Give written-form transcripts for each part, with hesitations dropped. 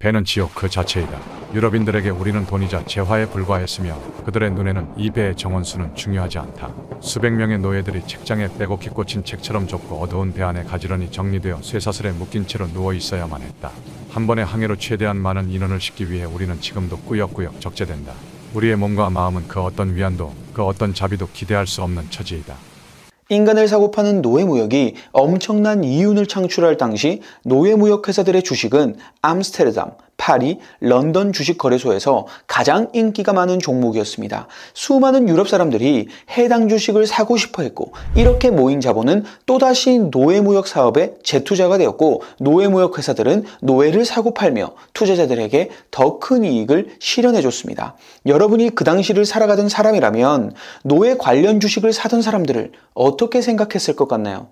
배는 지옥 그 자체이다. 유럽인들에게 우리는 돈이자 재화에 불과했으며 그들의 눈에는 이 배의 정원수는 중요하지 않다. 수백 명의 노예들이 책장에 빼곡히 꽂힌 책처럼 좁고 어두운 배 안에 가지런히 정리되어 쇠사슬에 묶인 채로 누워 있어야만 했다. 한 번의 항해로 최대한 많은 인원을 싣기 위해 우리는 지금도 꾸역꾸역 적재된다. 우리의 몸과 마음은 그 어떤 위안도 그 어떤 자비도 기대할 수 없는 처지이다. 인간을 사고 파는 노예무역이 엄청난 이윤을 창출할 당시 노예무역회사들의 주식은 암스테르담, 파리, 런던 주식거래소에서 가장 인기가 많은 종목이었습니다. 수많은 유럽 사람들이 해당 주식을 사고 싶어 했고, 이렇게 모인 자본은 또다시 노예무역 사업에 재투자가 되었고, 노예무역 회사들은 노예를 사고 팔며 투자자들에게 더 큰 이익을 실현해줬습니다. 여러분이 그 당시를 살아가던 사람이라면 노예 관련 주식을 사던 사람들을 어떻게 생각했을 것 같나요?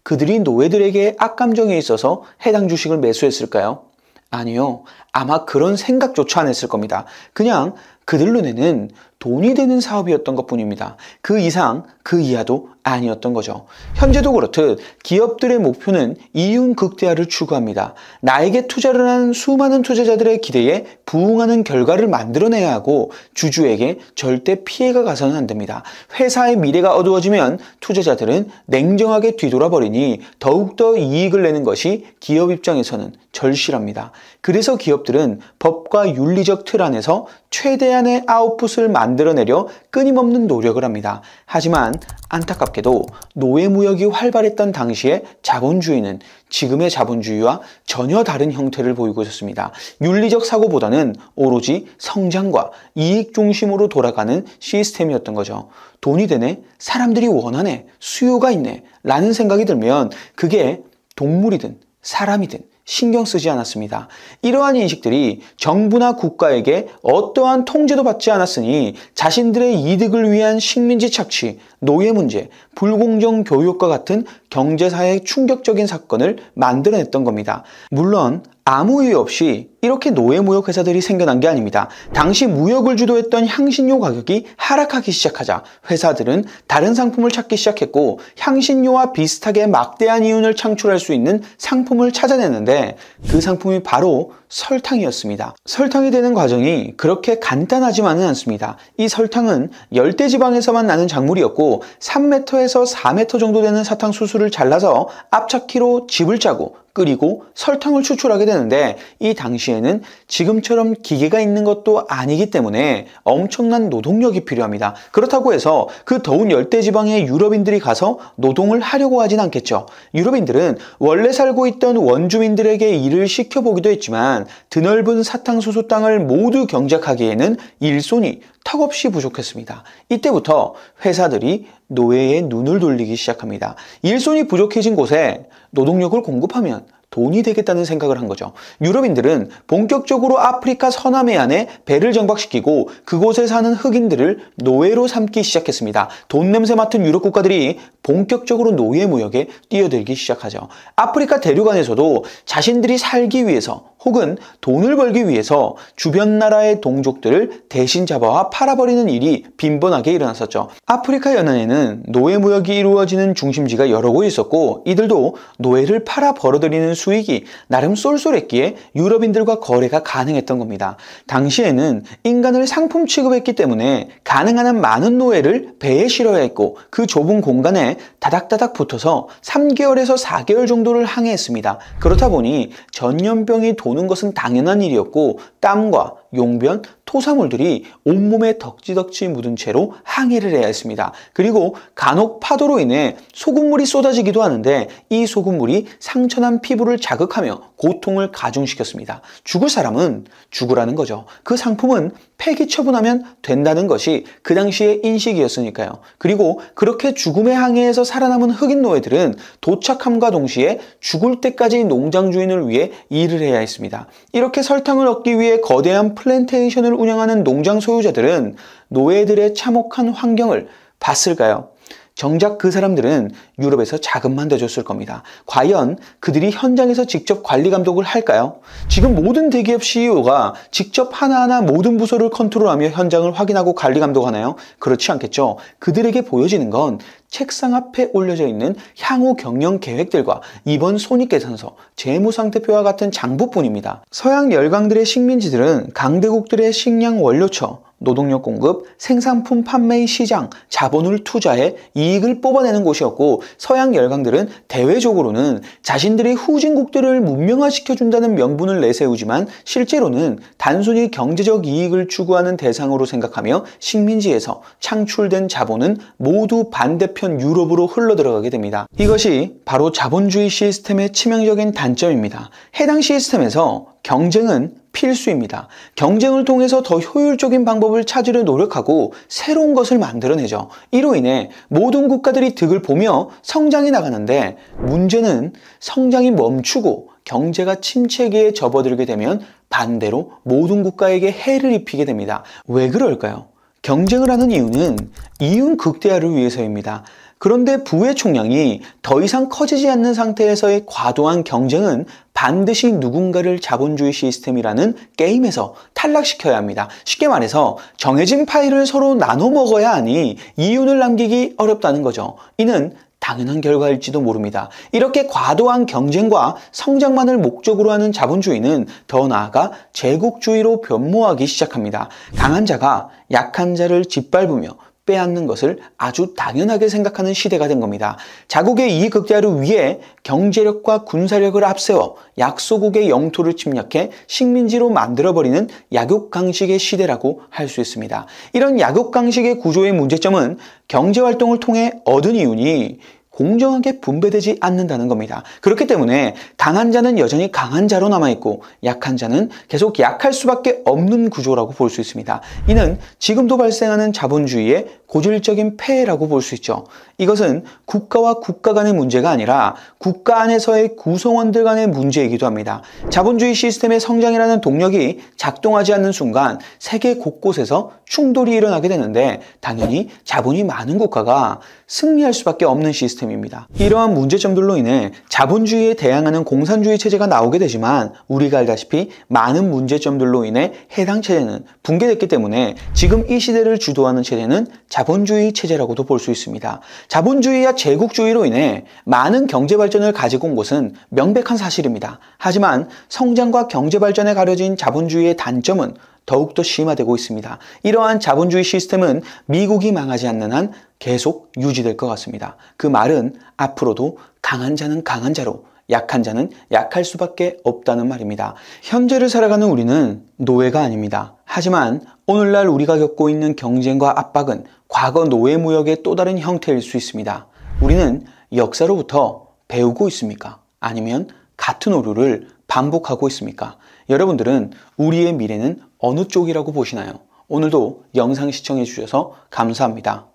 그들이 노예들에게 악감정이 있어서 해당 주식을 매수했을까요? 아니요. 아마 그런 생각조차 안 했을 겁니다. 그냥 그들 눈에는 돈이 되는 사업이었던 것 뿐입니다. 그 이상, 그 이하도 아니었던 거죠. 현재도 그렇듯 기업들의 목표는 이윤 극대화를 추구합니다. 나에게 투자를 한 수많은 투자자들의 기대에 부응하는 결과를 만들어내야 하고 주주에게 절대 피해가 가서는 안 됩니다. 회사의 미래가 어두워지면 투자자들은 냉정하게 뒤돌아버리니 더욱더 이익을 내는 것이 기업 입장에서는 절실합니다. 그래서 기업들은 법과 윤리적 틀 안에서 최대한의 아웃풋을 만들어내려 끊임없는 노력을 합니다. 하지만 안타깝게도 노예무역이 활발했던 당시의 자본주의는 지금의 자본주의와 전혀 다른 형태를 보이고 있었습니다. 윤리적 사고보다는 오로지 성장과 이익 중심으로 돌아가는 시스템이었던 거죠. 돈이 되네, 사람들이 원하네, 수요가 있네 라는 생각이 들면 그게 동물이든 사람이든 신경 쓰지 않았습니다. 이러한 인식들이 정부나 국가에게 어떠한 통제도 받지 않았으니 자신들의 이득을 위한 식민지 착취, 노예 문제, 불공정 교육과 같은 경제사회 충격적인 사건을 만들어냈던 겁니다. 물론 아무 이유 없이 이렇게 노예무역 회사들이 생겨난 게 아닙니다. 당시 무역을 주도했던 향신료 가격이 하락하기 시작하자 회사들은 다른 상품을 찾기 시작했고 향신료와 비슷하게 막대한 이윤을 창출할 수 있는 상품을 찾아냈는데 그 상품이 바로 설탕이었습니다. 설탕이 되는 과정이 그렇게 간단하지만은 않습니다. 이 설탕은 열대지방에서만 나는 작물이었고 3m에서 4m 정도 되는 사탕수수를 잘라서 압착기로 즙을 짜고 끓이고 설탕을 추출하게 되는데 이 당시에는 지금처럼 기계가 있는 것도 아니기 때문에 엄청난 노동력이 필요합니다. 그렇다고 해서 그 더운 열대지방에 유럽인들이 가서 노동을 하려고 하진 않겠죠. 유럽인들은 원래 살고 있던 원주민들에게 일을 시켜보기도 했지만 드넓은 사탕수수 땅을 모두 경작하기에는 일손이 턱없이 부족했습니다. 이때부터 회사들이 노예의 눈을 돌리기 시작합니다. 일손이 부족해진 곳에 노동력을 공급하면 돈이 되겠다는 생각을 한 거죠. 유럽인들은 본격적으로 아프리카 서남해안에 배를 정박시키고 그곳에 사는 흑인들을 노예로 삼기 시작했습니다. 돈 냄새 맡은 유럽 국가들이 본격적으로 노예 무역에 뛰어들기 시작하죠. 아프리카 대륙안에서도 자신들이 살기 위해서 혹은 돈을 벌기 위해서 주변 나라의 동족들을 대신 잡아와 팔아버리는 일이 빈번하게 일어났었죠. 아프리카 연안에는 노예 무역이 이루어지는 중심지가 여러 곳 있었고 이들도 노예를 팔아 벌어들이는 수익이 나름 쏠쏠했기에 유럽인들과 거래가 가능했던 겁니다. 당시에는 인간을 상품 취급했기 때문에 가능한 한 많은 노예를 배에 실어야 했고 그 좁은 공간에 다닥다닥 붙어서 3개월에서 4개월 정도를 항해했습니다. 그렇다 보니 전염병이 도는 것은 당연한 일이었고 땀과 용변, 토사물들이 온몸에 덕지덕지 묻은 채로 항해를 해야 했습니다. 그리고 간혹 파도로 인해 소금물이 쏟아지기도 하는데 이 소금물이 상처난 피부를 자극하며 고통을 가중시켰습니다. 죽을 사람은 죽으라는 거죠. 그 상품은 폐기 처분하면 된다는 것이 그 당시의 인식이었으니까요. 그리고 그렇게 죽음의 항해에서 살아남은 흑인 노예들은 도착함과 동시에 죽을 때까지 농장 주인을 위해 일을 해야 했습니다. 이렇게 설탕을 얻기 위해 거대한 플랜테이션을 운영하는 농장 소유자들은 노예들의 참혹한 환경을 봤을까요? 정작 그 사람들은 유럽에서 자금만 대줬을 겁니다. 과연 그들이 현장에서 직접 관리 감독을 할까요? 지금 모든 대기업 CEO가 직접 하나하나 모든 부서를 컨트롤하며 현장을 확인하고 관리 감독하나요? 그렇지 않겠죠. 그들에게 보여지는 건 책상 앞에 올려져 있는 향후 경영 계획들과 이번 손익계산서, 재무상태표와 같은 장부뿐입니다. 서양 열강들의 식민지들은 강대국들의 식량 원료처, 노동력 공급, 생산품 판매의 시장, 자본을 투자해 이익을 뽑아내는 곳이었고, 서양 열강들은 대외적으로는 자신들의 후진국들을 문명화시켜준다는 명분을 내세우지만 실제로는 단순히 경제적 이익을 추구하는 대상으로 생각하며 식민지에서 창출된 자본은 모두 반대편 유럽으로 흘러들어가게 됩니다. 이것이 바로 자본주의 시스템의 치명적인 단점입니다. 해당 시스템에서 경쟁은 필수입니다. 경쟁을 통해서 더 효율적인 방법을 찾으려 노력하고 새로운 것을 만들어내죠. 이로 인해 모든 국가들이 득을 보며 성장해 나가는데, 문제는 성장이 멈추고 경제가 침체기에 접어들게 되면 반대로 모든 국가에게 해를 입히게 됩니다. 왜 그럴까요? 경쟁을 하는 이유는 이윤 극대화를 위해서입니다. 그런데 부의 총량이 더 이상 커지지 않는 상태에서의 과도한 경쟁은 반드시 누군가를 자본주의 시스템이라는 게임에서 탈락시켜야 합니다. 쉽게 말해서 정해진 파일을 서로 나눠 먹어야 하니 이윤을 남기기 어렵다는 거죠. 이는 당연한 결과일지도 모릅니다. 이렇게 과도한 경쟁과 성장만을 목적으로 하는 자본주의는 더 나아가 제국주의로 변모하기 시작합니다. 강한 자가 약한 자를 짓밟으며 빼앗는 것을 아주 당연하게 생각하는 시대가 된 겁니다. 자국의 이익 극대화를 위해 경제력과 군사력을 앞세워 약소국의 영토를 침략해 식민지로 만들어버리는 약육강식의 시대라고 할 수 있습니다. 이런 약육강식의 구조의 문제점은 경제활동을 통해 얻은 이윤이 공정하게 분배되지 않는다는 겁니다. 그렇기 때문에 강한 자는 여전히 강한 자로 남아있고 약한 자는 계속 약할 수밖에 없는 구조라고 볼 수 있습니다. 이는 지금도 발생하는 자본주의의 고질적인 폐해라고 볼 수 있죠. 이것은 국가와 국가 간의 문제가 아니라 국가 안에서의 구성원들 간의 문제이기도 합니다. 자본주의 시스템의 성장이라는 동력이 작동하지 않는 순간 세계 곳곳에서 충돌이 일어나게 되는데, 당연히 자본이 많은 국가가 승리할 수밖에 없는 시스템입니다. 이러한 문제점들로 인해 자본주의에 대항하는 공산주의 체제가 나오게 되지만, 우리가 알다시피 많은 문제점들로 인해 해당 체제는 붕괴됐기 때문에 지금 이 시대를 주도하는 체제는 자본주의 체제라고도 볼 수 있습니다. 자본주의와 제국주의로 인해 많은 경제 발전을 가지고 온 것은 명백한 사실입니다. 하지만 성장과 경제 발전에 가려진 자본주의의 단점은 더욱더 심화되고 있습니다. 이러한 자본주의 시스템은 미국이 망하지 않는 한 계속 유지될 것 같습니다. 그 말은 앞으로도 강한 자는 강한 자로, 약한 자는 약할 수밖에 없다는 말입니다. 현재를 살아가는 우리는 노예가 아닙니다. 하지만 오늘날 우리가 겪고 있는 경쟁과 압박은 과거 노예무역의 또 다른 형태일 수 있습니다. 우리는 역사로부터 배우고 있습니까? 아니면 같은 오류를 반복하고 있습니까? 여러분들은 우리의 미래는 어느 쪽이라고 보시나요? 오늘도 영상 시청해 주셔서 감사합니다.